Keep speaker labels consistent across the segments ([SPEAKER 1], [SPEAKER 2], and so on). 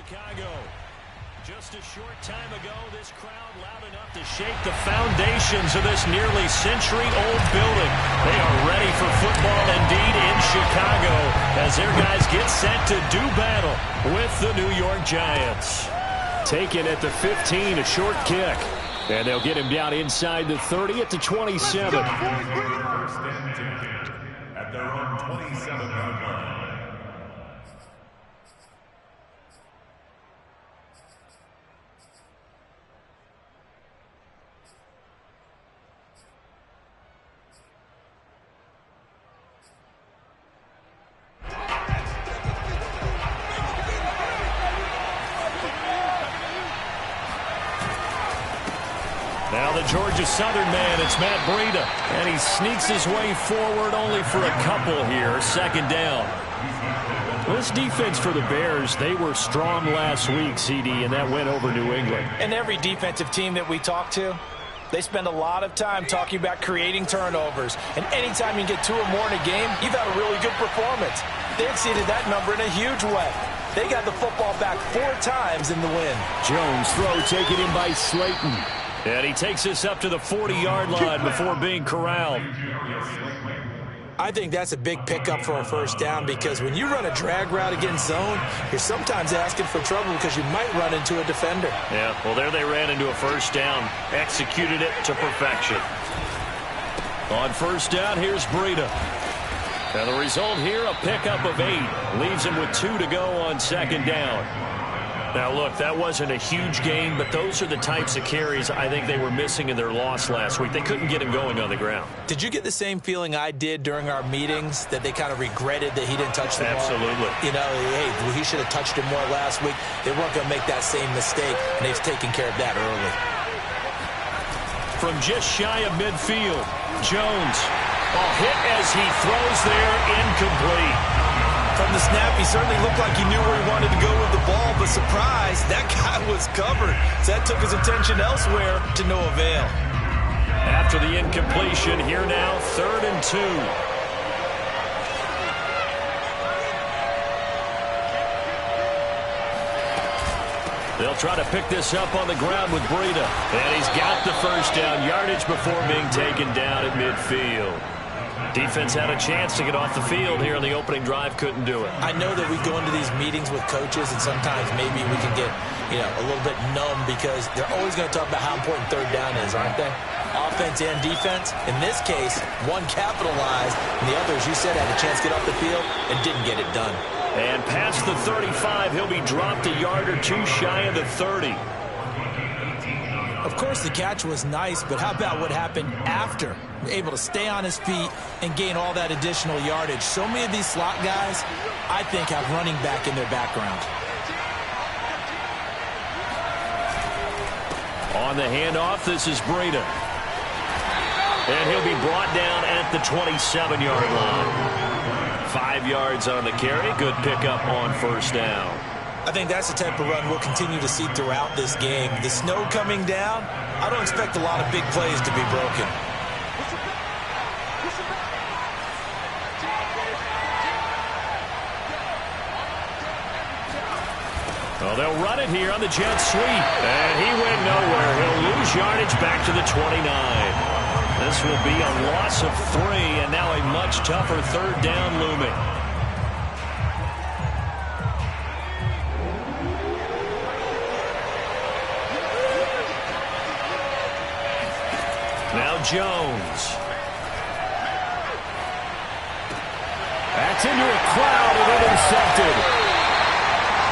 [SPEAKER 1] Chicago. Just a short time ago, this crowd loud enough to shake the foundations of this nearly century-old building. They are ready for football indeed in Chicago as their guys get set to do battle with the New York Giants. Taken at the 15, a short kick. And they'll get him down inside the 30 at the 27.
[SPEAKER 2] First and 10 at their own 27-yard line.
[SPEAKER 1] Now the Georgia Southern man, it's Matt Breida. And he sneaks his way forward only for a couple here. Second down. This defense for the Bears, they were strong last week, CD, and that went over New England.
[SPEAKER 3] And every defensive team that we talk to, they spend a lot of time talking about creating turnovers. And anytime you get 2 or more in a game, you've had a really good performance. They exceeded that number in a huge way. They got the football back 4 times in the win.
[SPEAKER 1] Jones throw taken in by Slayton. And he takes us up to the 40-yard line before being corralled.
[SPEAKER 3] I think that's a big pickup for a first down because when you run a drag route against zone, you're sometimes asking for trouble because you might run into a defender.
[SPEAKER 1] Yeah, well, there they ran into a first down. Executed it to perfection. On first down, here's Breida. And the result here, a pickup of 8. Leaves him with 2 to go on second down. Now, look, that wasn't a huge gain, but those are the types of carries I think they were missing in their loss last week. They couldn't get him going on the ground.
[SPEAKER 3] Did you get the same feeling I did during our meetings, that they kind of regretted that he didn't touch the ball?
[SPEAKER 1] Absolutely.
[SPEAKER 3] You know, hey, he should have touched it more last week. They weren't going to make that same mistake, and they've taken care of that early.
[SPEAKER 1] From just shy of midfield, Jones. A hit as he throws there, incomplete.
[SPEAKER 3] From the snap, he certainly looked like he knew where he wanted to go with the ball, but surprise, that guy was covered. So that took his attention elsewhere to no avail.
[SPEAKER 1] After the incompletion, here now, 3rd and 2. They'll try to pick this up on the ground with Breida. And he's got the first down yardage before being taken down at midfield. Defense had a chance to get off the field here in the opening drive, couldn't do it.
[SPEAKER 3] I know that we go into these meetings with coaches, and sometimes maybe we can get, a little bit numb because they're always going to talk about how important third down is, aren't they? Offense and defense. In this case, one capitalized, and the other, as you said, had a chance to get off the field and didn't get it done.
[SPEAKER 1] And past the 35, he'll be dropped a yard or 2 shy of the 30.
[SPEAKER 3] Of course, the catch was nice, but how about what happened after? Able to stay on his feet and gain all that additional yardage. So many of these slot guys, I think, have running back in their background.
[SPEAKER 1] On the handoff, this is Breida. And he'll be brought down at the 27-yard line. 5 yards on the carry. Good pickup on first down.
[SPEAKER 3] I think that's the type of run we'll continue to see throughout this game. The snow coming down, I don't expect a lot of big plays to be broken.
[SPEAKER 1] Well, they'll run it here on the jet sweep. And he went nowhere. He'll lose yardage back to the 29. This will be a loss of 3, and now a much tougher third down looming. Now Jones. That's into a crowd and intercepted.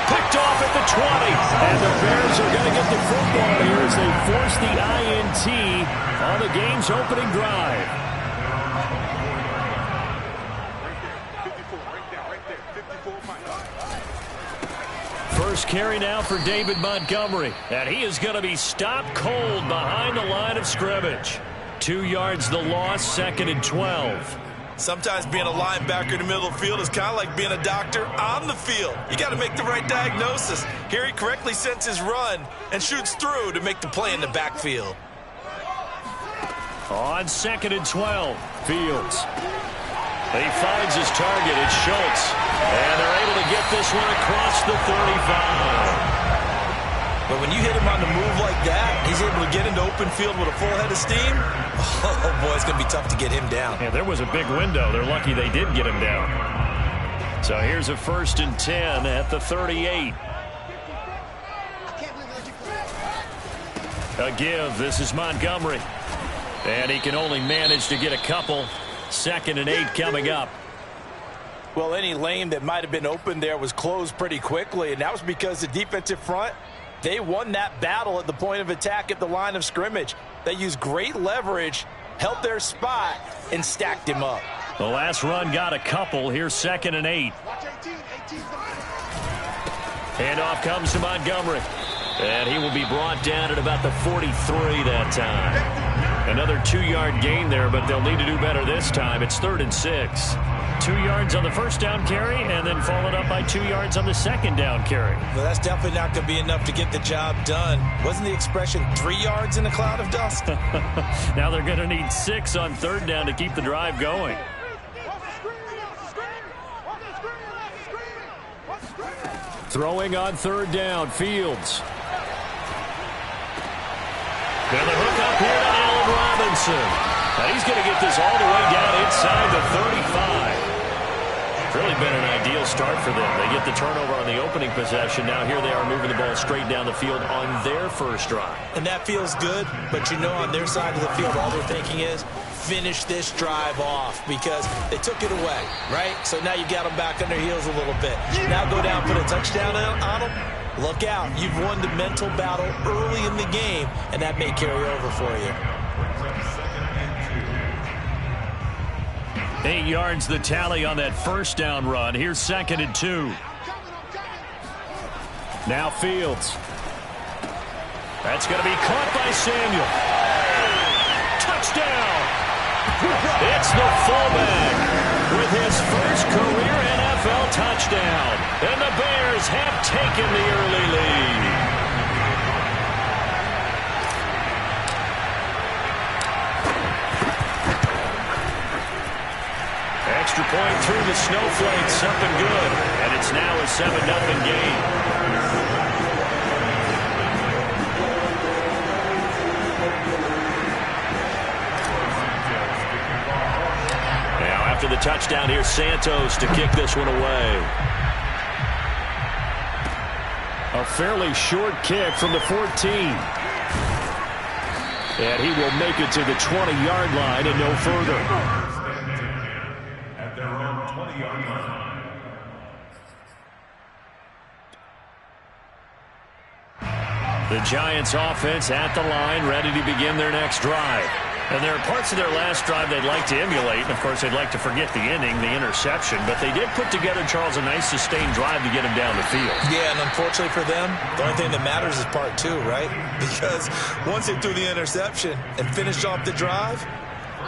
[SPEAKER 1] Picked off at the 20. And the Bears are going to get the football here as they force the INT on the game's opening drive. First carry now for David Montgomery. And he is going to be stopped cold behind the line of scrimmage. 2 yards the loss, 2nd and 12.
[SPEAKER 3] Sometimes being a linebacker in the middle of the field is kind of like being a doctor on the field. You got to make the right diagnosis. Here he correctly sets his run and shoots through to make the play in the backfield.
[SPEAKER 1] On 2nd and 12, Fields. He finds his target. It's Schultz. And they're able to get this one across the 35.
[SPEAKER 3] him on the move like that, he's able to get into open field with a full head of steam. Oh, boy, it's going to be tough to get him down.
[SPEAKER 1] Yeah, there was a big window. They're lucky they did get him down. So here's a 1st and 10 at the 38. A give. This is Montgomery. And he can only manage to get a couple. 2nd and 8 coming up.
[SPEAKER 3] Well, any lane that might have been open there was closed pretty quickly, and that was because the defensive front, they won that battle at the point of attack at the line of scrimmage. They used great leverage, held their spot, and stacked him up.
[SPEAKER 1] The last run got a couple. Here's 2nd and 8. Handoff comes to Montgomery. And he will be brought down at about the 43 that time. Another 2-yard gain there, but they'll need to do better this time. It's 3rd and 6. 2 yards on the first down carry, and then followed up by 2 yards on the second down carry.
[SPEAKER 3] Well, that's definitely not going to be enough to get the job done. Wasn't the expression 3 yards in a cloud of dust?
[SPEAKER 1] Now they're going to need 6 on 3rd down to keep the drive going. Throwing on 3rd down, Fields. And the hook up here to Allen Robinson. Now he's going to get this all the way down inside the 35. It's really been an ideal start for them. They get the turnover on the opening possession. Now here they are moving the ball straight down the field on their first drive.
[SPEAKER 3] And that feels good, but you know on their side of the field all they're thinking is finish this drive off because they took it away, right? So now you got them back on their heels a little bit. Now go down, put a touchdown on them. Look out. You've won the mental battle early in the game, and that may carry over for you.
[SPEAKER 1] 8 yards the tally on that first down run. Here's 2nd and 2. Now Fields. That's going to be caught by Samuel. Touchdown! It's the fullback with his first career NFL touchdown. And the Bears have taken the early lead. Extra point through the snowflakes, something good. And it's now a 7-0 game. After the touchdown, here's Santos to kick this one away. A fairly short kick from the 14. And he will make it to the 20-yard line and no further.
[SPEAKER 2] At their own 20-yard line.
[SPEAKER 1] The Giants offense at the line, ready to begin their next drive. And there are parts of their last drive they'd like to emulate. And, of course, they'd like to forget the inning, the interception. But they did put together, Charles, a nice sustained drive to get him down the field.
[SPEAKER 3] Yeah, and unfortunately for them, the only thing that matters is part 2, right? Because once they threw the interception and finished off the drive,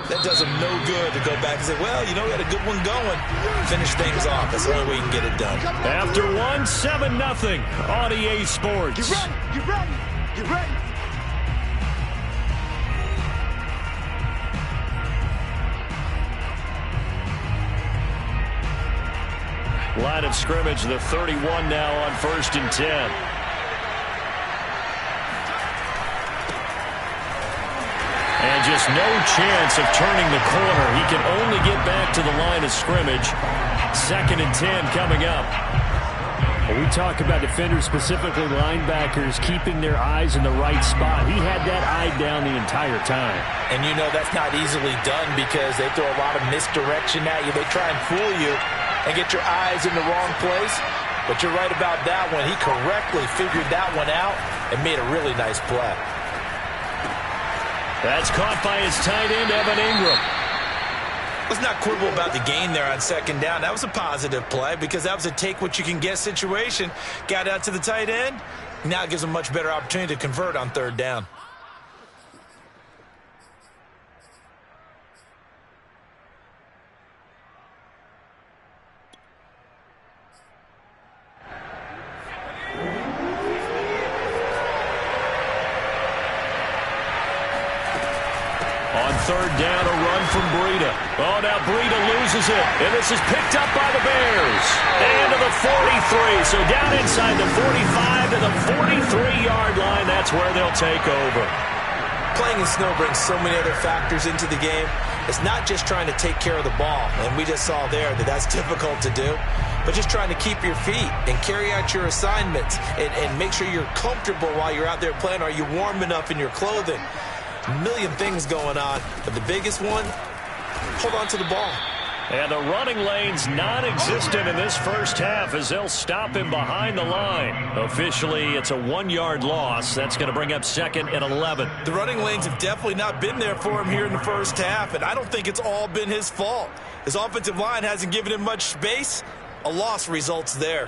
[SPEAKER 3] that does them no good to go back and say, well, you know, we had a good one going. Finish things off. That's the only way you can get it done.
[SPEAKER 1] After 7-0 on EA Sports.
[SPEAKER 4] You ready? You ready? You ready?
[SPEAKER 1] Line of scrimmage, the 31 now on 1st and 10. And just no chance of turning the corner. He can only get back to the line of scrimmage. 2nd and 10 coming up.
[SPEAKER 5] We talk about defenders, specifically linebackers, keeping their eyes in the right spot. He had that eye down the entire time.
[SPEAKER 3] And you know that's not easily done because they throw a lot of misdirection at you. They try and fool you and get your eyes in the wrong place. But you're right about that one. He correctly figured that one out and made a really nice play.
[SPEAKER 1] That's caught by his tight end, Evan Ingram.
[SPEAKER 3] Let's not quibble about the gain there on 2nd down. That was a positive play because that was a take-what-you-can-get situation. Got out to the tight end. Now it gives him a much better opportunity to convert on 3rd down.
[SPEAKER 1] On 3rd down, a run from Breida. Oh, now Breida loses it. And this is picked up by the Bears. And to the 43. So down inside the 45 to the 43-yard line. That's that's where they'll take over.
[SPEAKER 3] Playing in snow brings so many other factors into the game. It's not just trying to take care of the ball, and we just saw there that that's difficult to do, but just trying to keep your feet and carry out your assignments and make sure you're comfortable while you're out there playing. Are you warm enough in your clothing? A million things going on, but the biggest one, hold on to the ball.
[SPEAKER 1] And the running lane's non-existent in this first half as they'll stop him behind the line. Officially, it's a 1-yard loss. That's going to bring up 2nd and 11.
[SPEAKER 3] The running lanes have definitely not been there for him here in the first half, and I don't think it's all been his fault. His offensive line hasn't given him much space. A loss results there.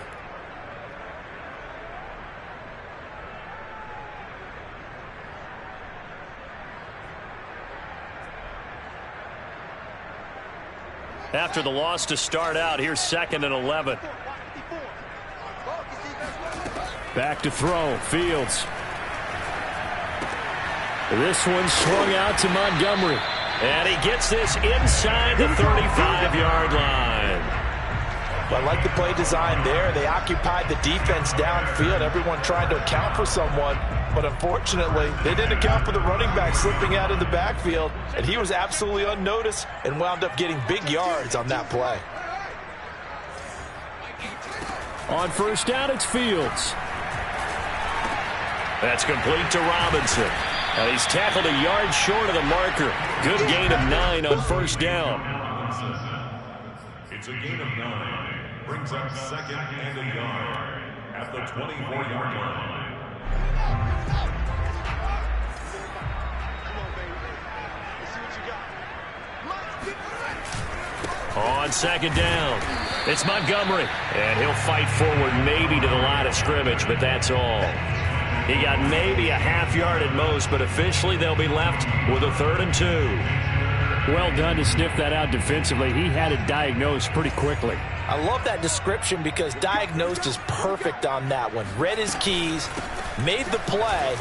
[SPEAKER 1] After the loss to start out, here's 2nd and 11.
[SPEAKER 5] Back to throw. Fields. This one swung out to Montgomery.
[SPEAKER 1] And he gets this inside the 35-yard line.
[SPEAKER 3] Well, I like the play design there. They occupied the defense downfield. Everyone trying to account for someone. But unfortunately, they didn't account for the running back slipping out of the backfield. And he was absolutely unnoticed and wound up getting big yards on that play.
[SPEAKER 5] On first down, it's Fields.
[SPEAKER 1] That's complete to Robinson. And he's tackled a yard short of the marker. Good gain of 9 on first down.
[SPEAKER 2] It's a gain of 9. Brings up 2nd and a yard at the 24-yard line.
[SPEAKER 1] On 2nd down, it's Montgomery. And he'll fight forward maybe to the line of scrimmage, but that's all. He got maybe a half yard at most, but officially they'll be left with a 3rd and 2.
[SPEAKER 5] Well done to sniff that out defensively. He had it diagnosed pretty quickly.
[SPEAKER 3] I love that description because diagnosed is perfect on that one. Read his keys, made the play,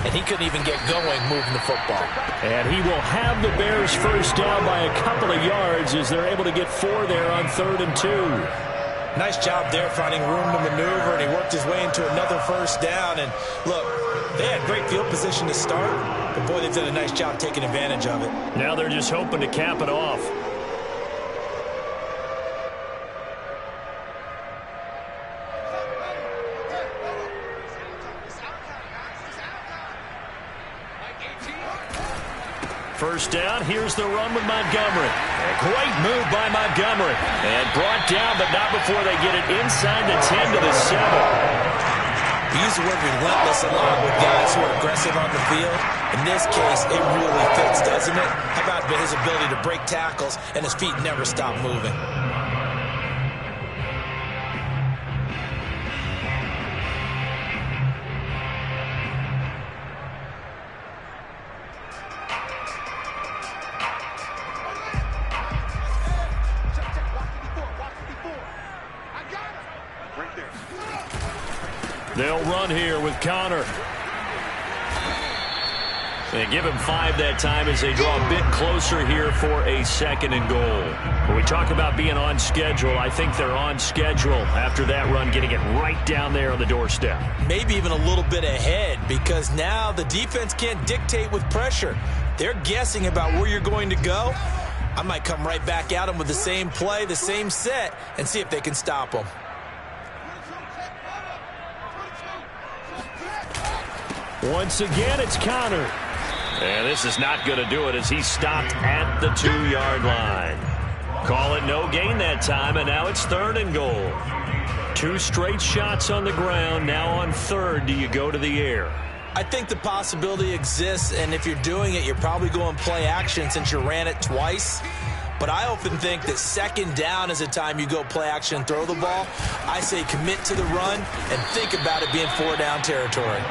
[SPEAKER 3] and he couldn't even get going moving the football.
[SPEAKER 5] And he will have the Bears first down by a couple of yards as they're able to get 4 there on 3rd and 2.
[SPEAKER 3] Nice job there finding room to maneuver, and he worked his way into another first down. And look, they had great field position to start, but boy, they've done a nice job taking advantage of it.
[SPEAKER 1] Now they're just hoping to cap it off. First down, here's the run with Montgomery. A great move by Montgomery. And brought down, but not before they get it inside the 10 to the 7.
[SPEAKER 3] We use the word relentless a lot with guys who are aggressive on the field. In this case, it really fits, doesn't it? How about his ability to break tackles and his feet never stop moving?
[SPEAKER 1] They'll run here with Connor. They give him 5 that time as they draw a bit closer here for a 2nd and goal. When we talk about being on schedule, I think they're on schedule after that run, getting it right down there on the doorstep.
[SPEAKER 3] Maybe even a little bit ahead because now the defense can't dictate with pressure. They're guessing about where you're going to go. I might come right back at them with the same play, the same set, and see if they can stop them.
[SPEAKER 5] Once again, it's Connor.
[SPEAKER 1] And this is not going to do it as he's stopped at the 2-yard line. Call it no gain that time, and now it's 3rd and goal. 2 straight shots on the ground. Now on 3rd, do you go to the air?
[SPEAKER 3] I think the possibility exists, and if you're doing it, you're probably going play action since you ran it twice. But I often think that 2nd down is the time you go play action and throw the ball. I say commit to the run and think about it being 4-down territory.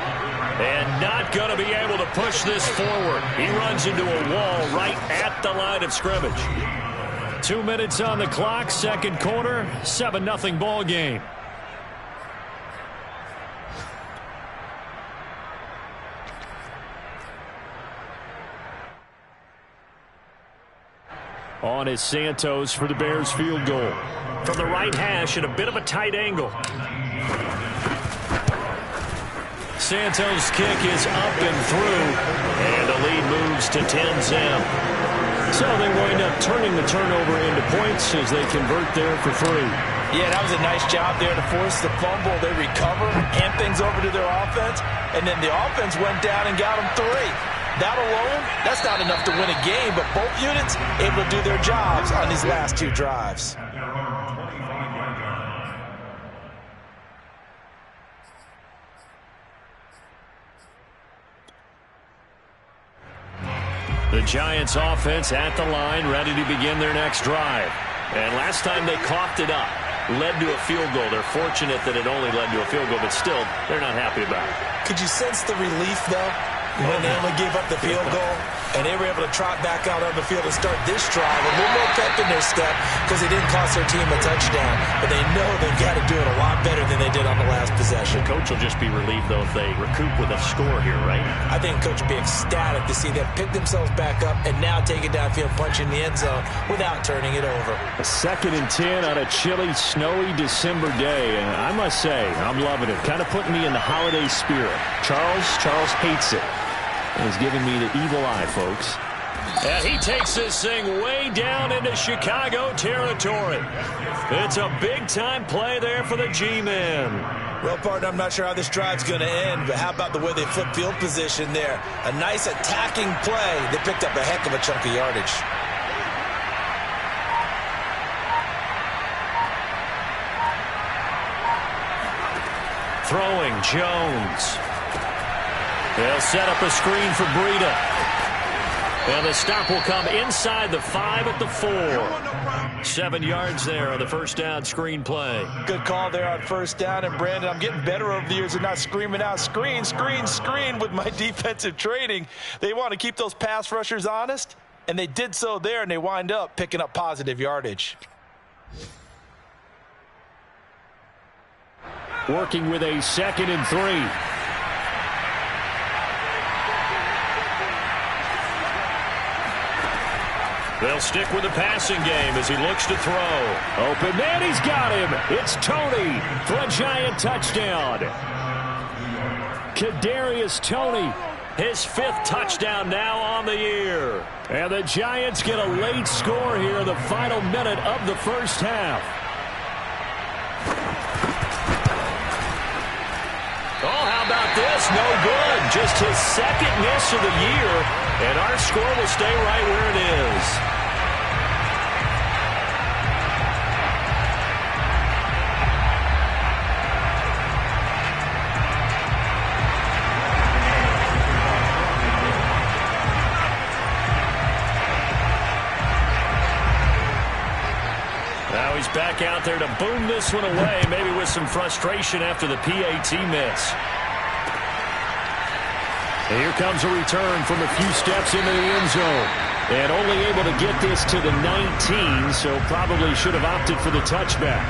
[SPEAKER 1] And not going to be able to push this forward. He runs into a wall right at the line of scrimmage.
[SPEAKER 5] 2 minutes on the clock, 2nd quarter, 7-0 ball game. On is Santos for the Bears field goal.
[SPEAKER 1] From the right hash at a bit of a tight angle. Santos' kick is up and through, and the lead moves to 10-zip.
[SPEAKER 5] So they wind up turning the turnover into points as they convert there for 3.
[SPEAKER 3] Yeah, that was a nice job there to force the fumble. They recover, hand things over to their offense, and then the offense went down and got them 3. That alone, that's not enough to win a game, but both units able to do their jobs on these last 2 drives.
[SPEAKER 1] The Giants offense at the line, ready to begin their next drive. And last time they coughed it up, led to a field goal. They're fortunate that it only led to a field goal, but still, they're not happy about it.
[SPEAKER 3] Could you sense the relief, though, when they only gave up the field goal? And they were able to trot back out on the field and start this drive a little more pep in their step because they didn't cost their team a touchdown. But they know they've got to do it a lot better than they did on the last possession.
[SPEAKER 1] The coach will just be relieved, though, if they recoup with a score here, right?
[SPEAKER 3] I think coach will be ecstatic to see them pick themselves back up and now take it downfield, punch in the end zone without turning it over.
[SPEAKER 5] A 2nd and 10 on a chilly, snowy December day. And I must say, I'm loving it. Kind of putting me in the holiday spirit. Charles hates it. And he's giving me the evil eye, folks.
[SPEAKER 1] And he takes this thing way down into Chicago territory. It's a big-time play there for the G-men.
[SPEAKER 3] Well, partner, I'm not sure how this drive's going to end, but how about the way they flip field position there? A nice attacking play. They picked up a heck of a chunk of yardage.
[SPEAKER 1] Throwing, Jones. They'll set up a screen for Breida. And the stop will come inside the 5 at the 4. 7 yards there on the first down screen play.
[SPEAKER 3] Good call there on first down. And, Brandon, I'm getting better over the years of not screaming out screen, screen, screen with my defensive training. They want to keep those pass rushers honest, and they did so there, and they wind up picking up positive yardage.
[SPEAKER 5] Working with a 2nd and 3.
[SPEAKER 1] They'll stick with the passing game as he looks to throw.
[SPEAKER 5] Open man, he's got him. It's Toney for a Giant touchdown. Kadarius Toney, his 5th touchdown now on the year. And the Giants get a late score here in the final minute of the first half.
[SPEAKER 1] Oh, how about this? No good. Just his 2nd miss of the year, and our score will stay right where it is. Now he's back out there to boom this one away, maybe with some frustration after the PAT miss.
[SPEAKER 5] And here comes a return from a few steps into the end zone. And only able to get this to the 19, so probably should have opted for the touchback.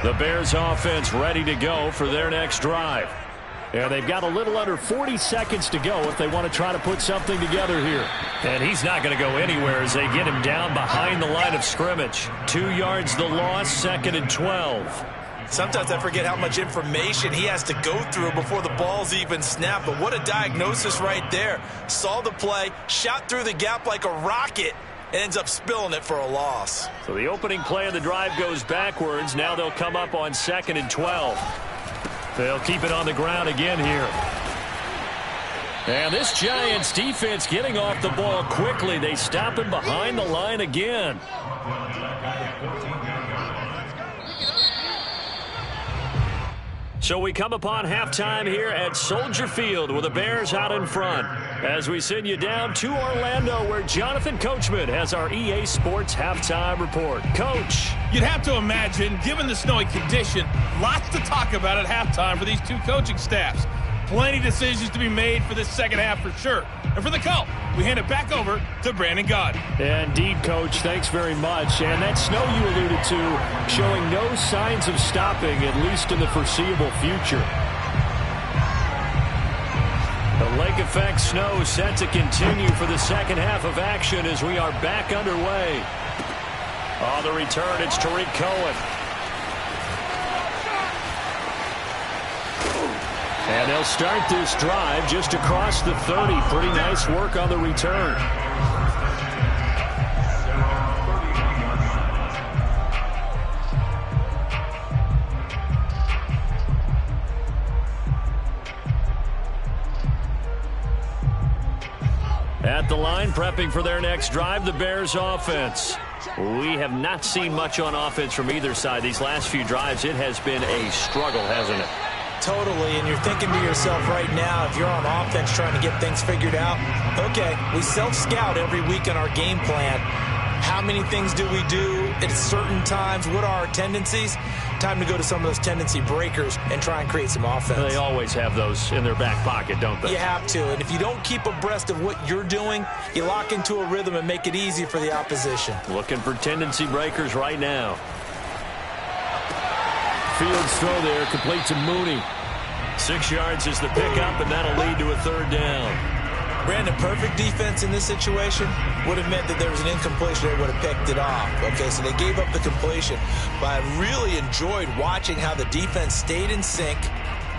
[SPEAKER 5] The Bears offense ready to go for their next drive. And they've got a little under 40 seconds to go if they want to try to put something together here.
[SPEAKER 1] And he's not going to go anywhere as they get him down behind the line of scrimmage. 2 yards the loss, 2nd and 12.
[SPEAKER 3] Sometimes I forget how much information he has to go through before the ball's even snapped. But what a diagnosis right there. Saw the play, shot through the gap like a rocket, and ends up spilling it for a loss.
[SPEAKER 1] So the opening play of the drive goes backwards. Now they'll come up on 2nd and 12. They'll keep it on the ground again here. And this Giants defense getting off the ball quickly. They stop him behind the line again. So we come upon halftime here at Soldier Field with the Bears out in front as we send you down to Orlando where Jonathan Coachman has our EA Sports halftime report. Coach.
[SPEAKER 6] You'd have to imagine, given the snowy condition, lots to talk about at halftime for these two coaching staffs. Plenty decisions to be made for this second half for sure. And for the call, we hand it back over to Brandon Gaudin.
[SPEAKER 5] Indeed, Coach. Thanks very much. And that snow you alluded to showing no signs of stopping, at least in the foreseeable future.
[SPEAKER 1] The lake effect snow set to continue for the second half of action as we are back underway. On the return, it's Tariq Cohen.
[SPEAKER 5] And they'll start this drive just across the 30. Pretty nice work on the return. At the line, prepping for their next drive, the Bears offense. We have not seen much on offense from either side. These last few drives, it has been a struggle, hasn't it?
[SPEAKER 3] Totally, and you're thinking to yourself right now, if you're on offense trying to get things figured out, okay, we self-scout every week on our game plan. How many things do we do at certain times? What are our tendencies? Time to go to some of those tendency breakers and try and create some offense.
[SPEAKER 5] They always have those in their back pocket, don't they?
[SPEAKER 3] You have to, and if you don't keep abreast of what you're doing, you lock into a rhythm and make it easy for the opposition.
[SPEAKER 5] Looking for tendency breakers right now. Fields throw there, complete to Mooney. 6 yards is the pickup, and that'll lead to a third down.
[SPEAKER 3] Brandon, perfect defense in this situation would have meant that there was an incompletion. They would have picked it off. Okay, so they gave up the completion. But I really enjoyed watching how the defense stayed in sync,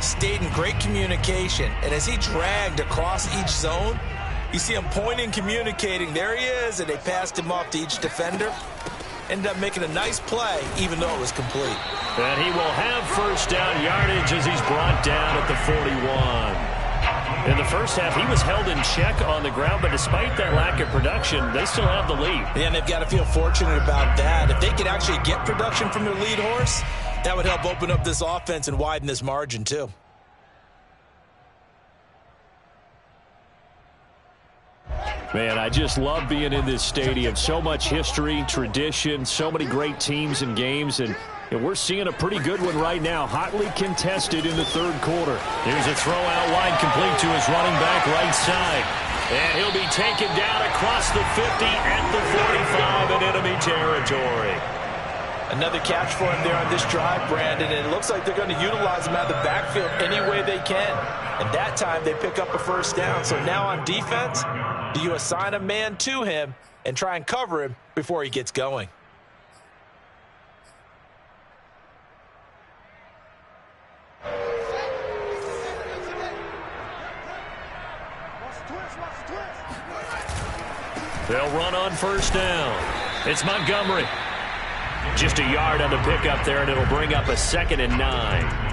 [SPEAKER 3] stayed in great communication. And as he dragged across each zone, you see him pointing, communicating. There he is, and they passed him off to each defender. Ended up making a nice play, even though it was complete.
[SPEAKER 5] And he will have first down yardage as he's brought down at the 41. In the first half, he was held in check on the ground, but despite that lack of production, they still have the lead.
[SPEAKER 3] Yeah, and they've got to feel fortunate about that. If they could actually get production from their lead horse, that would help open up this offense and widen this margin, too.
[SPEAKER 5] Man, I just love being in this stadium. So much history, tradition, so many great teams and games, and we're seeing a pretty good one right now. Hotly contested in the third quarter. Here's a throw out wide, complete to his running back right side. And he'll be taken down across the 50 at the 45 in enemy territory.
[SPEAKER 3] Another catch for him there on this drive, Brandon, and it looks like they're going to utilize him out of the backfield any way they can. And that time they pick up a first down. So now on defense, do you assign a man to him and try and cover him before he gets going?
[SPEAKER 5] They'll run on first down. It's Montgomery. Just a yard on the pickup there, and it'll bring up a 2nd and 9.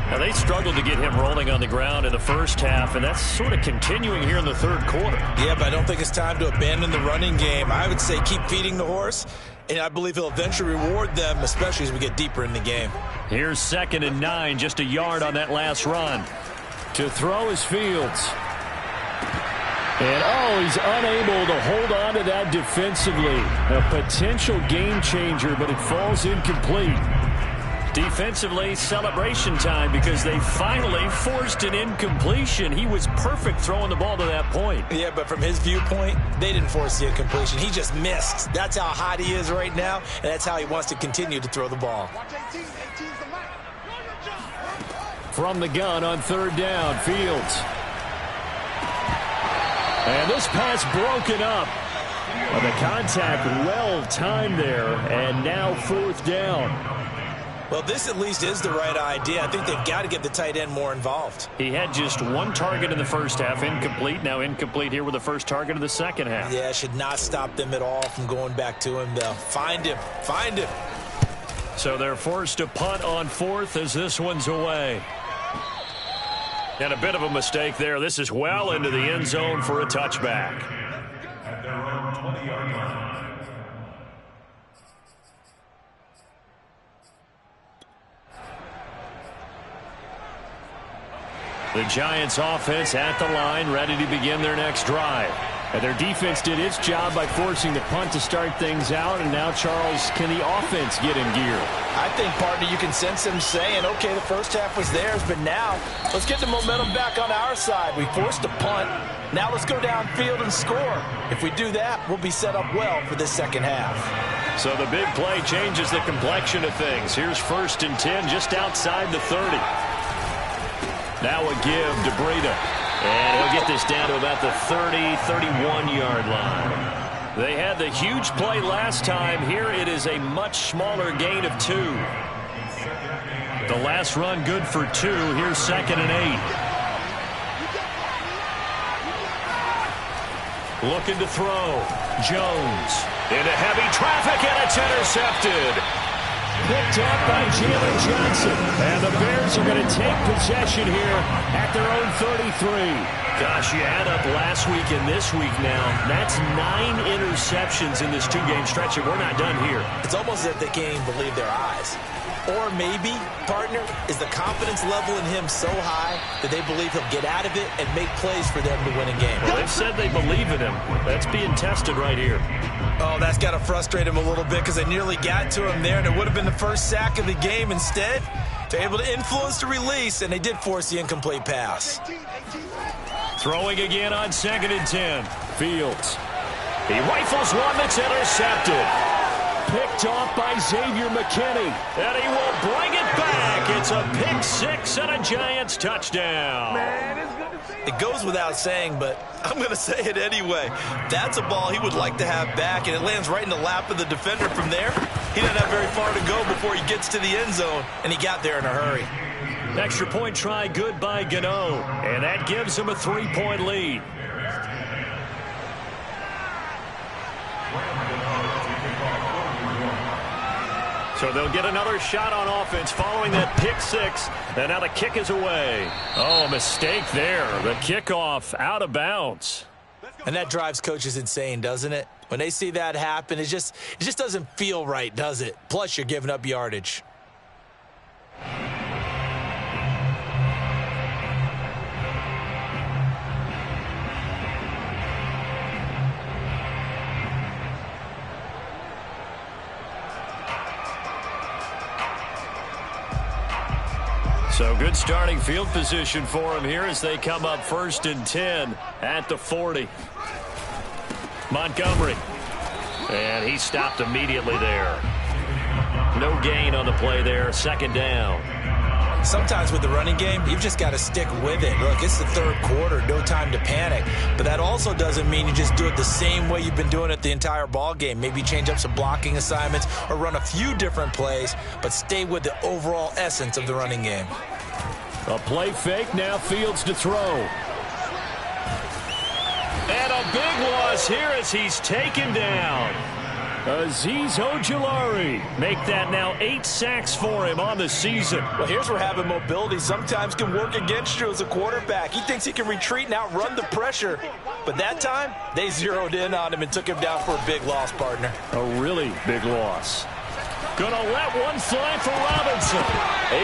[SPEAKER 5] Now, they struggled to get him rolling on the ground in the first half, and that's sort of continuing here in the third quarter.
[SPEAKER 3] Yeah, but I don't think it's time to abandon the running game. I would say keep feeding the horse, and I believe he'll eventually reward them, especially as we get deeper in the game.
[SPEAKER 5] Here's 2nd and 9, just a yard on that last run. To throw is Fields. And, he's unable to hold on to that defensively. A potential game changer, but it falls incomplete. Defensively, celebration time because they finally forced an incompletion. He was perfect throwing the ball to that point.
[SPEAKER 3] Yeah, but from his viewpoint, they didn't force the incompletion. He just missed. That's how hot he is right now, and that's how he wants to continue to throw the ball.
[SPEAKER 5] From the gun on third down, Fields. And this pass broken up. Well, the contact well timed there, and now fourth down.
[SPEAKER 3] Well, this at least is the right idea. I think they've got to get the tight end more involved.
[SPEAKER 5] He had just one target in the first half, incomplete. Now incomplete here with the first target of the second half.
[SPEAKER 3] Yeah, should not stop them at all from going back to him, though. Find him. Find him.
[SPEAKER 5] So they're forced to punt on fourth as this one's away. And a bit of a mistake there. This is well into the end zone for a touchback.
[SPEAKER 2] At their own 20-yard line.
[SPEAKER 5] The Giants offense at the line, ready to begin their next drive. And their defense did its job by forcing the punt to start things out. And now, Charles, can the offense get in gear?
[SPEAKER 3] I think, partner, you can sense them saying, okay, the first half was theirs, but now let's get the momentum back on our side. We forced a punt. Now let's go downfield and score. If we do that, we'll be set up well for this second half.
[SPEAKER 5] So the big play changes the complexion of things. Here's 1st and 10 just outside the 30. Now a give to Breida. And he'll get this down to about the 30, 31-yard line. They had the huge play last time. Here it is a much smaller gain of 2. The last run good for 2. Here's 2nd and 8.
[SPEAKER 1] Looking to throw. Jones into heavy traffic, and it's intercepted.
[SPEAKER 5] Picked up by Jalen Johnson. And the Bears are going to take possession here at their own 33.
[SPEAKER 1] Gosh, you add up last week and this week now. That's 9 interceptions in this 2-game stretch, and we're not done here.
[SPEAKER 3] It's almost as if they can't even believe their eyes. Or maybe, partner, is the confidence level in him so high that they believe he'll get out of it and make plays for them to win a game.
[SPEAKER 1] Well, they've said they believe in him. That's being tested right here.
[SPEAKER 3] Oh, that's got to frustrate him a little bit because they nearly got to him there, and it would have been the first sack of the game. Instead, they're able to influence the release, and they did force the incomplete pass.
[SPEAKER 1] Throwing again on 2nd and 10. Fields. He rifles one that's intercepted.
[SPEAKER 5] Picked off by Xavier McKinney.
[SPEAKER 1] And he will bring it back. It's a pick 6 and a Giants touchdown.
[SPEAKER 3] It goes without saying, but I'm going to say it anyway. That's a ball he would like to have back, and it lands right in the lap of the defender from there. He doesn't have very far to go before he gets to the end zone, and he got there in a hurry.
[SPEAKER 1] Extra point try good by Gano, and that gives him a 3-point lead. So they'll get another shot on offense following that pick 6, and now the kick is away. Oh, a mistake there. The kickoff out of bounds.
[SPEAKER 3] And that drives coaches insane, doesn't it? When they see that happen, it just doesn't feel right, does it? Plus, you're giving up yardage.
[SPEAKER 1] So good starting field position for him here as they come up 1st and 10 at the 40. Montgomery. And he stopped immediately there. No gain on the play there. 2nd down.
[SPEAKER 3] Sometimes with the running game, you've just got to stick with it. Look, it's the 3rd quarter, no time to panic. But that also doesn't mean you just do it the same way you've been doing it the entire ball game. Maybe change up some blocking assignments or run a few different plays, but stay with the overall essence of the running game.
[SPEAKER 5] A play fake, now Fields to throw.
[SPEAKER 1] And a big loss here as he's taken down.
[SPEAKER 5] Azeez Ojulari.
[SPEAKER 1] Make that now 8 sacks for him on the season.
[SPEAKER 3] Well, here's where having mobility sometimes can work against you as a quarterback. He thinks he can retreat and outrun the pressure. But that time, they zeroed in on him and took him down for a big loss, partner.
[SPEAKER 5] A really big loss.
[SPEAKER 1] Gonna let one fly for Robinson.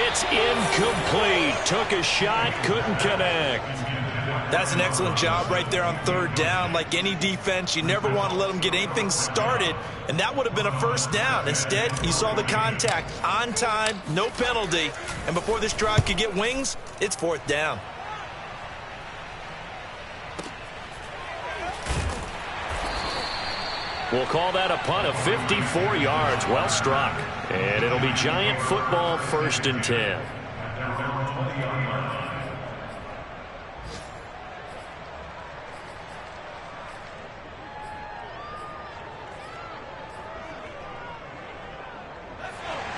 [SPEAKER 1] It's incomplete. Took a shot, couldn't connect.
[SPEAKER 3] That's an excellent job right there on 3rd down. Like any defense, you never want to let them get anything started, and that would have been a 1st down. Instead, you saw the contact on time, no penalty, and before this drive could get wings, it's 4th down.
[SPEAKER 1] We'll call that a punt of 54 yards. Well struck. And it'll be Giant football 1st and 10.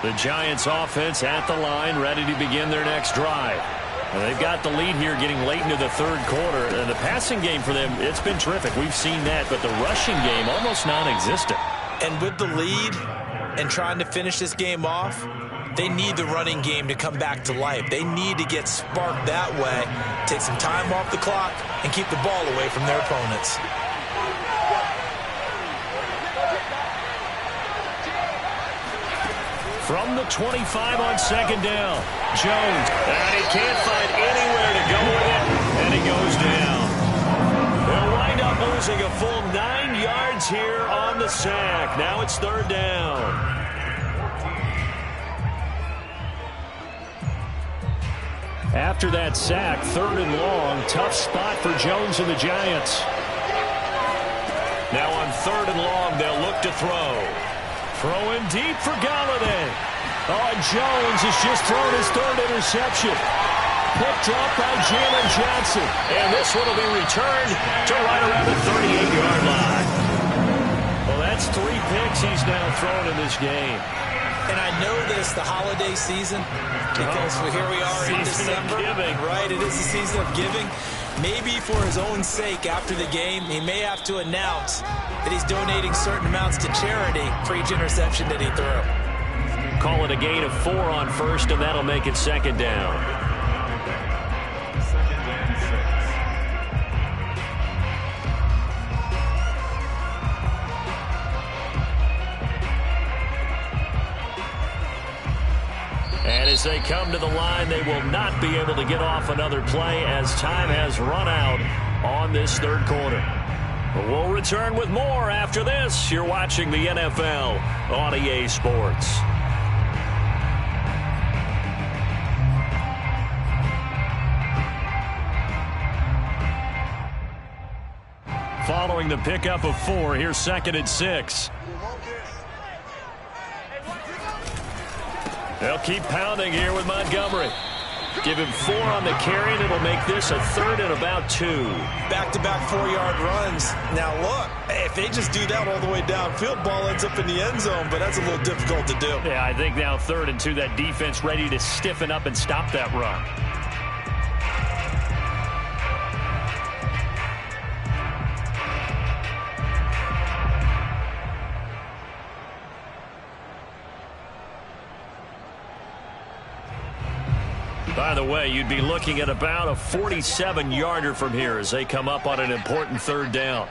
[SPEAKER 1] The Giants offense at the line, ready to begin their next drive. And they've got the lead here getting late into the 3rd quarter. And the passing game for them, it's been terrific. We've seen that, but the rushing game almost non-existent.
[SPEAKER 3] And with the lead and trying to finish this game off, they need the running game to come back to life. They need to get sparked that way, take some time off the clock, and keep the ball away from their opponents.
[SPEAKER 1] From the 25 on 2nd down. Jones, and he can't find anywhere to go with it, and he goes down. They'll wind up losing a full 9 yards here on the sack. Now it's 3rd down.
[SPEAKER 5] After that sack, 3rd and long, tough spot for Jones and the Giants.
[SPEAKER 1] Now on 3rd and long, they'll look to throw. Throwing deep for Galladay.
[SPEAKER 5] Oh, Jones has just thrown his 3rd interception. Picked up by Jalen Johnson.
[SPEAKER 1] And this one will be returned to right around the 38-yard line. Well, that's 3 picks he's now thrown in this game.
[SPEAKER 3] And I know this, the holiday season, because here we are in December.
[SPEAKER 1] Season of giving.
[SPEAKER 3] Right, it is the season of giving. maybe for his own sake after the game, he may have to announce that he's donating certain amounts to charity for each interception that he threw.
[SPEAKER 5] Call it a gain of 4 on first, and that'll make it second down. And as they come to the line, they will not be able to get off another play as time has run out on this third quarter. But we'll return with more after this. You're watching the NFL on EA Sports. Following the pickup of 4, here's 2nd and 6. They'll keep pounding here with Montgomery. Give him 4 on the carry, and it'll make this a 3rd and about 2.
[SPEAKER 3] Back-to-back 4-yard runs. Now, look, if they just do that all the way downfield, ball ends up in the end zone, but that's a little difficult to do.
[SPEAKER 5] Yeah, I think now 3rd and 2, that defense ready to stiffen up and stop that run. By the way, you'd be looking at about a 47-yarder from here as they come up on an important 3rd down.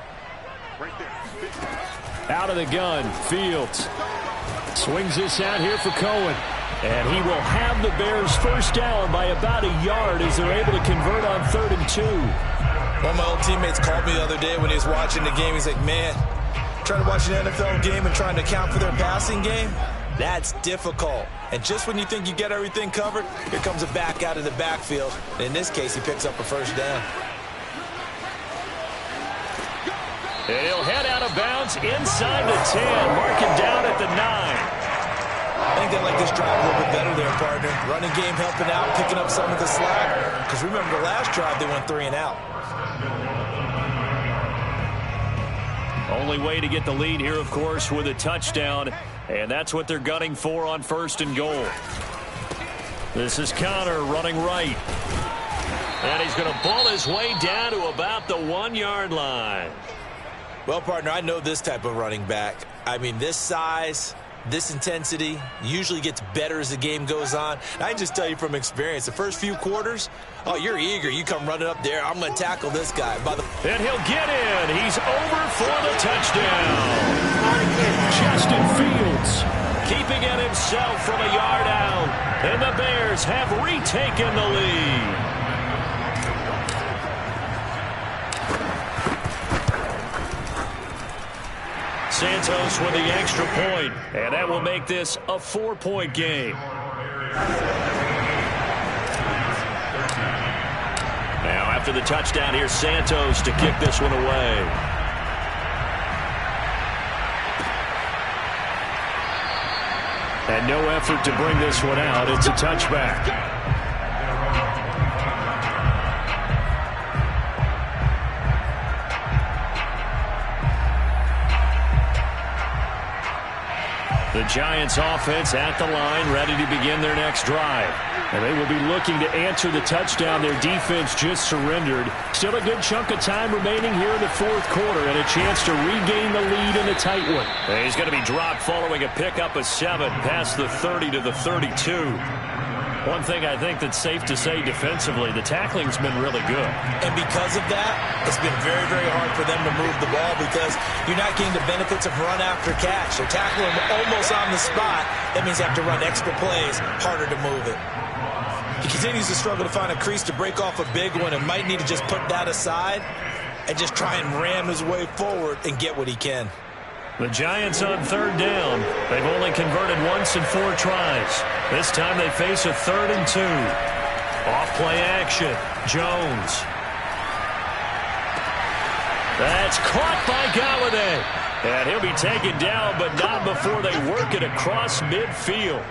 [SPEAKER 5] Out of the gun, Fields. Swings this out here for Cohen. And he will have the Bears first down by about a yard as they're able to convert on 3rd and 2.
[SPEAKER 3] One of my old teammates called me the other day when he was watching the game. He's like, man, trying to watch an NFL game and trying to account for their passing game? That's difficult. And just when you think you get everything covered, here comes a back out of the backfield. And in this case, he picks up a first down.
[SPEAKER 5] And he'll head out of bounds inside the 10. Mark him down at the 9.
[SPEAKER 3] I think they like this drive a little bit better there, partner. Running game helping out, picking up some of the slack. Because remember, the last drive, they went 3 and out.
[SPEAKER 5] Only way to get the lead here, of course, with a touchdown. And that's what they're gunning for on 1st and goal. This is Connor running right. And he's going to ball his way down to about the 1-yard line.
[SPEAKER 3] Well, partner, I know this type of running back. I mean, this size, this intensity usually gets better as the game goes on. And I can just tell you from experience, the first few quarters, oh, you're eager. You come running up there. I'm going to tackle this guy.
[SPEAKER 5] And he'll get in. He's over for the touchdown. Justin Fields keeping it himself from a yard out. And the Bears have retaken the lead. Santos with the extra point, and that will make this a 4-point game. Now after the touchdown, here's Santos to kick this one away. And no effort to bring this one out. It's a touchback. The Giants offense at the line, ready to begin their next drive. And they will be looking to answer the touchdown their defense just surrendered. Still a good chunk of time remaining here in the 4th quarter and a chance to regain the lead in a tight one. And he's going to be dropped following a pickup of 7 past the 30 to the 32. One thing I think that's safe to say defensively, the tackling's been really good.
[SPEAKER 3] And because of that, it's been very, very hard for them to move the ball because you're not getting the benefits of run after catch. They're tackling almost on the spot. That means they have to run extra plays, harder to move it. He continues to struggle to find a crease to break off a big one and might need to just put that aside and just try and ram his way forward and get what he can.
[SPEAKER 5] The Giants on 3rd down. They've only converted once in 4 tries. This time they face a 3rd and 2. Off-play action. Jones. That's caught by Golladay. And he'll be taken down, but not before they work it across midfield.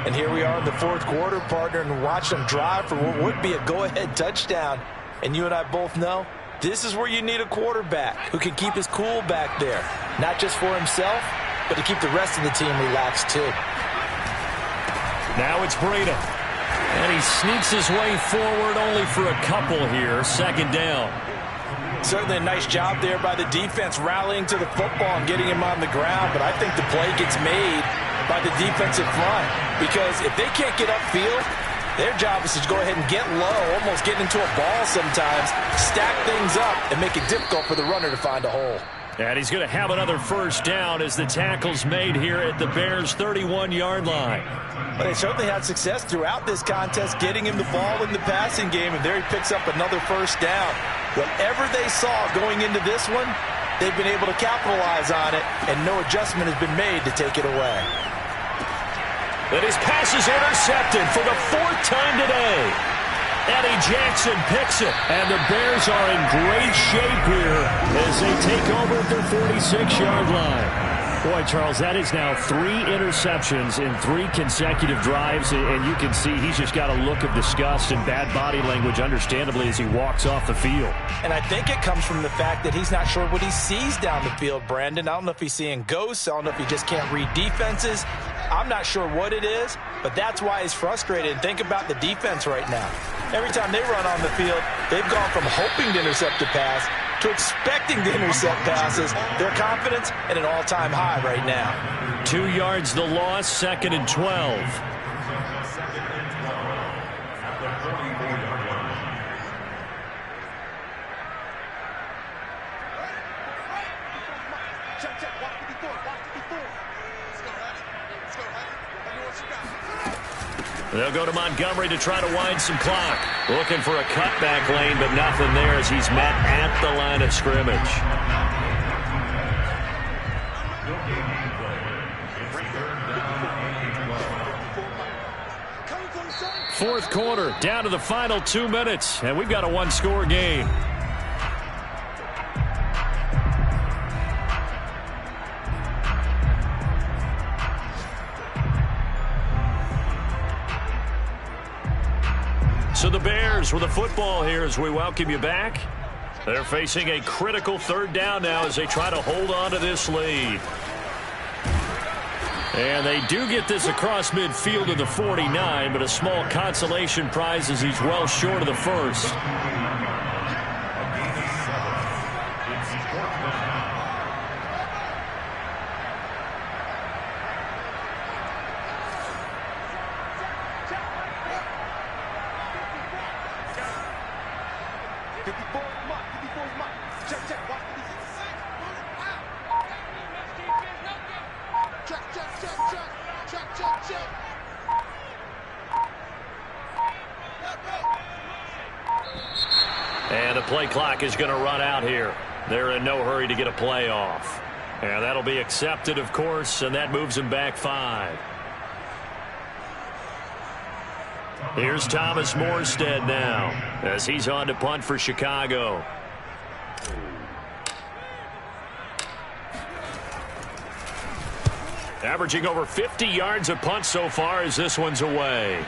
[SPEAKER 3] And here we are in the 4th quarter, partner, and watch them drive for what would be a go-ahead touchdown. And you and I both know this is where you need a quarterback who can keep his cool back there. Not just for himself, but to keep the rest of the team relaxed too.
[SPEAKER 5] Now it's Breida.
[SPEAKER 1] And he sneaks his way forward only for a couple here. Second down.
[SPEAKER 3] Certainly a nice job there by the defense rallying to the football and getting him on the ground. But I think the play gets made by the defensive front. Because if they can't get upfield, their job is to go ahead and get low, almost get into a ball sometimes, stack things up, and make it difficult for the runner to find a hole.
[SPEAKER 1] And he's going to have another first down as the tackle's made here at the Bears' 31-yard line.
[SPEAKER 3] But they certainly had success throughout this contest getting him the ball in the passing game, and there he picks up another first down. Whatever they saw going into this one, they've been able to capitalize on it, and no adjustment has been made to take it away.
[SPEAKER 1] And his pass is intercepted for the fourth time today. Eddie Jackson picks it, and the Bears are in great shape here as they take over at their 46-yard line. Boy, Charles, that is now 3 interceptions in 3 consecutive drives, and you can see he's just got a look of disgust and bad body language, understandably, as he walks off the field.
[SPEAKER 3] And I think it comes from the fact that he's not sure what he sees down the field, Brandon. I don't know if he's seeing ghosts. I don't know if he just can't read defenses. I'm not sure what it is, but that's why he's frustrated. And think about the defense right now. Every time they run on the field, they've gone from hoping to intercept a pass to expecting to intercept passes. Their confidence at an all-time high right now.
[SPEAKER 1] 2 yards the loss, 2nd and 12. They'll go to Montgomery to try to wind some clock. Looking for a cutback lane, but nothing there as he's met at the line of scrimmage. 4th quarter, down to the final 2 minutes, and we've got a 1-score game. So the Bears with the football here as we welcome you back. They're facing a critical 3rd down now as they try to hold on to this lead. And they do get this across midfield to the 49, but a small consolation prize as he's well short of the first. And the play clock is going to run out here. They're in no hurry to get a play off. And that'll be accepted, of course, and that moves them back 5. Here's Thomas Morstead now as he's on to punt for Chicago. Averaging over 50 yards a punt so far as this one's away.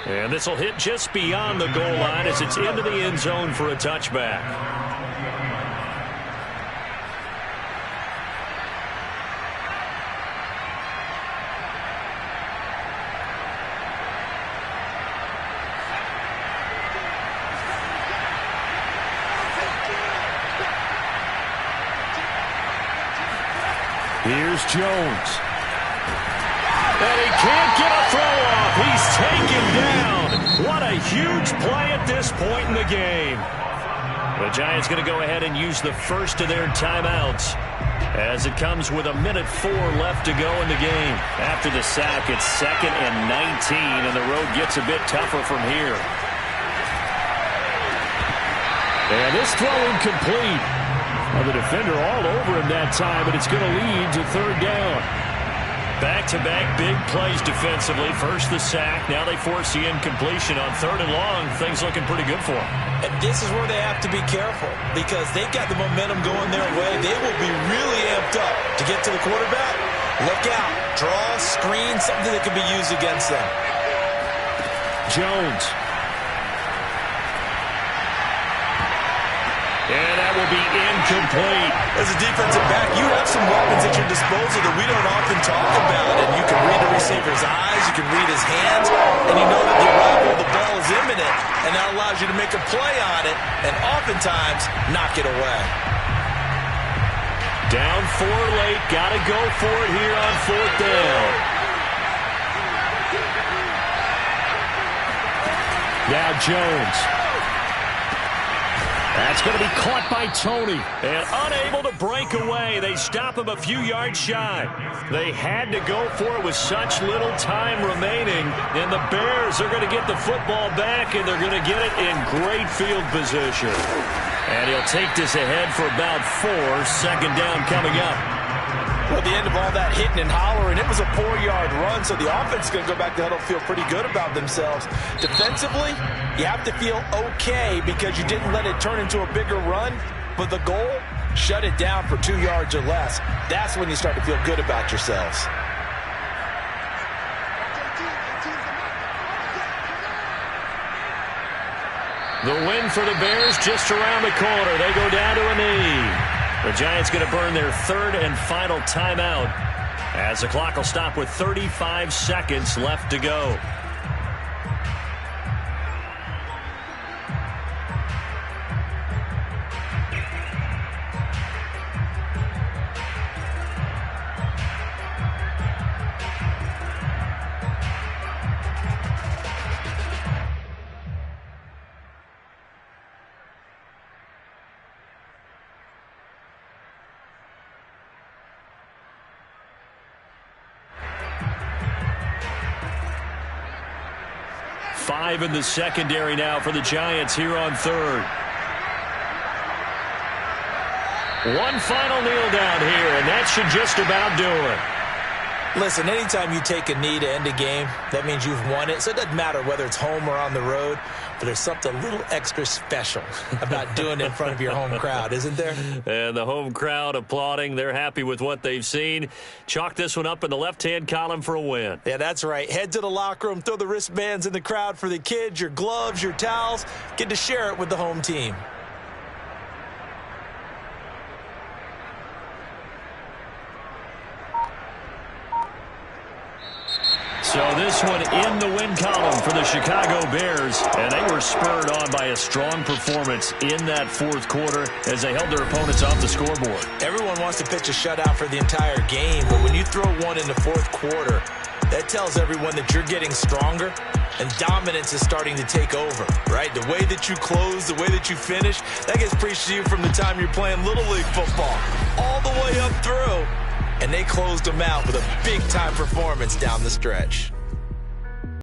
[SPEAKER 1] And this will hit just beyond the goal line as it's into the end zone for a touchback. Here's Jones. And he can't get a throw off. He's taken down. What a huge play at this point in the game. The Giants going to go ahead and use the first of their timeouts as it comes with 1:04 left to go in the game. After the sack, it's 2nd and 19, and the road gets a bit tougher from here. And this throw incomplete. Well, the defender all over him that time, but it's going to lead to 3rd down. Back-to-back big plays defensively. First the sack. Now they force the incompletion on 3rd and long. Things looking pretty good for them.
[SPEAKER 3] And this is where they have to be careful because they've got the momentum going their way. They will be really amped up to get to the quarterback. Look out. Draw, screen, something that can be used against them.
[SPEAKER 1] Jones. And that will be incomplete.
[SPEAKER 3] As a defensive back, you have some weapons at your disposal that we don't often talk about. And you can read the receiver's eyes, you can read his hands, and you know that the arrival of the ball is imminent, and that allows you to make a play on it and oftentimes knock it away.
[SPEAKER 1] Down 4 late, got to go for it here on 4th down. Now Jones. That's going to be caught by Tony. And unable to break away. They stop him a few yards shy. They had to go for it with such little time remaining. And the Bears are going to get the football back, and they're going to get it in great field position. And he'll take this ahead for about 4. 2nd down coming up.
[SPEAKER 3] Well, at the end of all that hitting and hollering, it was a 4-yard run, so the offense is going to go back to huddle, feel pretty good about themselves. Defensively, you have to feel okay because you didn't let it turn into a bigger run, but the goal, shut it down for 2 yards or less. That's when you start to feel good about yourselves.
[SPEAKER 1] The win for the Bears just around the corner. They go down to a knee. The Giants going to burn their 3rd and final timeout as the clock will stop with 35 seconds left to go. In the secondary now for the Giants here on 3rd. One final kneel down here, and that should just about do it.
[SPEAKER 3] Listen, anytime you take a knee to end a game, that means you've won it. So it doesn't matter whether it's home or on the road, but there's something a little extra special about doing it in front of your home crowd, isn't there?
[SPEAKER 1] And the home crowd applauding. They're happy with what they've seen. Chalk this one up in the left-hand column for a win.
[SPEAKER 3] Yeah, that's right. Head to the locker room, throw the wristbands in the crowd for the kids, your gloves, your towels. Get to share it with the home team.
[SPEAKER 1] So this one in the win column for the Chicago Bears, and they were spurred on by a strong performance in that 4th quarter as they held their opponents off the scoreboard.
[SPEAKER 3] Everyone wants to pitch a shutout for the entire game, but when you throw one in the 4th quarter, that tells everyone that you're getting stronger and dominance is starting to take over, right? The way that you close, the way that you finish, that gets preached to you from the time you're playing Little League football all the way up through. And they closed them out with a big-time performance down the stretch.